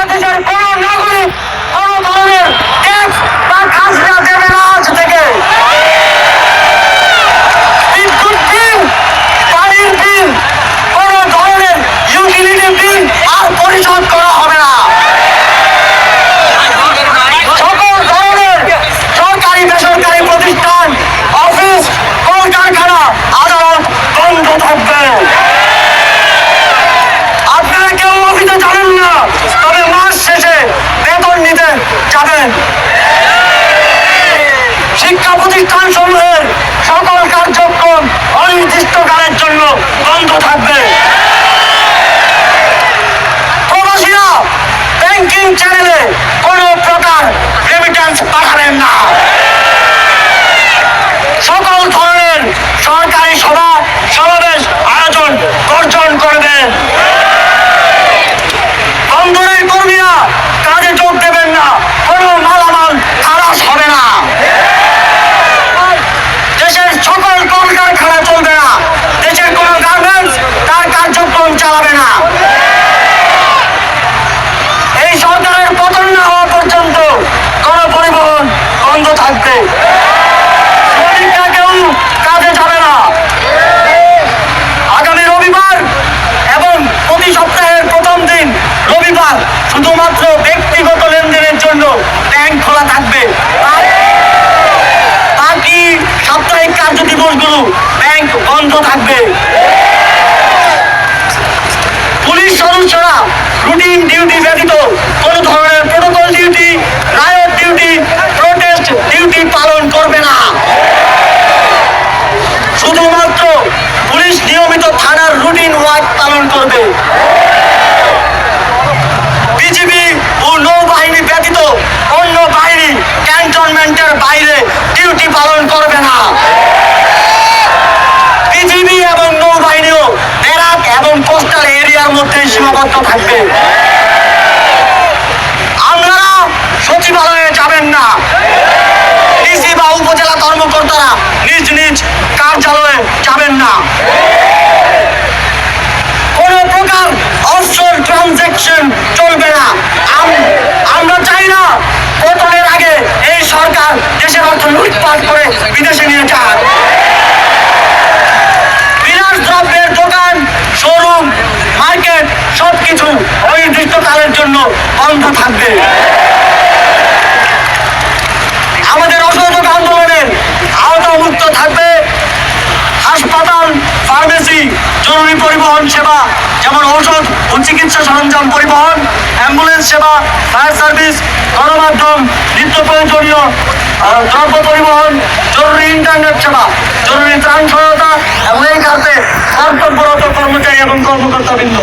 বাংলাদেশের কোন নাগরিক কোন ধরনের ট্যাক্স বা খাজনা দেবে না আজ থেকে। বিদ্যুৎ বিল, পানির বিল, কোন ধরনের ইউটিলিটি বিল আর পরিশোধ করা হবে না। সকল ধরনের সরকারি বেসরকারি প্রতিষ্ঠান, অফিস, কলকারখানা, আদালত বন্ধ থাকবে। আপনারা কেউ অফিসে যাবেন না, তবে মাস শেষে বেতন নিতে যাবেন। শিক্ষা প্রতিষ্ঠান সমূহের সকল কার্যক্রম অনির্দিষ্টকালের জন্য বন্ধ থাকবে। প্রবাসীরা ব্যাংকিং চ্যানেলে কোনো প্রকার রেমিটেন্স পাঠাবেন না। সকল ধরনের সরকারি সভা সমাবেশ আয়োজন বর্জন করবেন। বন্দরের কর্মীরা কাজে যোগ দেবেন না, কোনো মালামাল খালাস হবে না। দেশের সকল কলকারখানা চলবে না, দেশের কোন গার্মেন্টস তার কার্যক্রম চালাবে না। এই সরকারের পতন না হওয়া পর্যন্ত কোন পরিবহন বন্ধ থাকবে। শ্রমিকরা কেউ কাজে যাবে না। আগামী রবিবার এবং প্রতি সপ্তাহের প্রথম দিন রবিবার শুধুমাত্র ব্যক্তিগত লেনদেনের জন্য ব্যাংক খোলা থাকবে। বাকি সাপ্তাহিক কার্য দিবসগুলো ব্যাংক বন্ধ থাকবে। পুলিশ সদস্যরা রুটিন ডিউটি ব্যতীত কোন ধরনের প্রোটোকল ডিউটি, রায়ত ডিউটি, প্রোটেস্ট ডিউটি পালন করবে না। শুধুমাত্র পুলিশ নিয়মিত থানার রুটিন ওয়ার্ক পালন করবে। বিজিবি ও নৌবাহিনী ব্যতীত অন্য বাহিনী ক্যান্টনমেন্টের বাইরে ডিউটি পালন করবে না। বিজিবি এবং নৌবাহিনীও ব্যারাক এবং কোস্টাল এরিয়ার মধ্যে সীমাবদ্ধ থাকবে। আপনারা সচিবালয়ে যাবেন না। ডিসি বা উপজেলা কর্মকর্তারা নিজ নিজ কার্যালয়ে যাবেন না। কোন প্রকার অফশোর ট্রানজাকশন চলবে না। আমরা চাই না পতনের আগে এই সরকার দেশের অর্থ লুটপাট করে বিদেশে নিয়ে যান। বিলাস দ্রব্যের দোকান, শোরুম, মার্কেট সবকিছু অনির্দিষ্টকালের জন্য বন্ধ থাকবে। আমাদের অসহযোগ আন্দোলনের আওতামুক্ত থাকবে হাসপাতাল, ফার্মেসি, জরুরি পরিবহন সেবা যেমন ঔষধ ও চিকিৎসা সরঞ্জাম পরিবহন, অ্যাম্বুলেন্স সেবা, ফায়ার সার্ভিস, গণমাধ্যম, নিত্য প্রয়োজনীয় দ্রব্য পরিবহন, জরুরি ইন্টারনেট সেবা, জরুরি ত্রাণ সহায়তা এবং এই খাতে কর্তব্যরত কর্মচারী এবং কর্মকর্তাবৃন্দ।